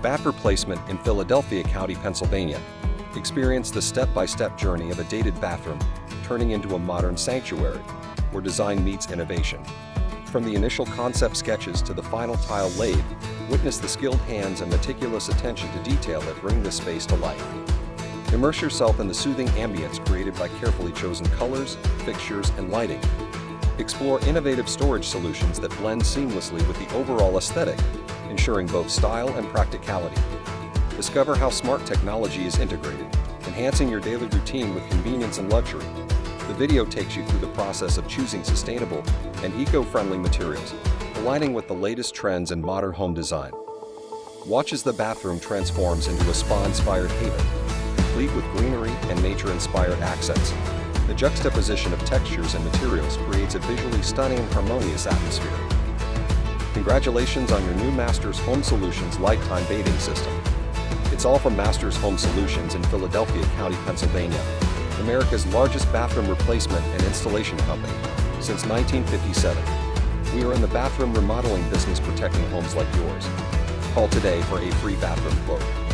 Bath replacement in Philadelphia County, Pennsylvania. Experience the step-by-step journey of a dated bathroom turning into a modern sanctuary where design meets innovation. From the initial concept sketches to the final tile laid, witness the skilled hands and meticulous attention to detail that bring this space to life. Immerse yourself in the soothing ambience created by carefully chosen colors, fixtures, and lighting. Explore innovative storage solutions that blend seamlessly with the overall aesthetic, ensuring both style and practicality. Discover how smart technology is integrated, enhancing your daily routine with convenience and luxury. The video takes you through the process of choosing sustainable and eco-friendly materials, aligning with the latest trends in modern home design. Watch as the bathroom transforms into a spa-inspired haven, complete with greenery and nature-inspired accents. The juxtaposition of textures and materials creates a visually stunning and harmonious atmosphere. Congratulations on your new Masters Home Solutions Lifetime Bathing System. It's all from Masters Home Solutions in Philadelphia County, Pennsylvania, America's largest bathroom replacement and installation company since 1957. We are in the bathroom remodeling business, protecting homes like yours. Call today for a free bathroom quote.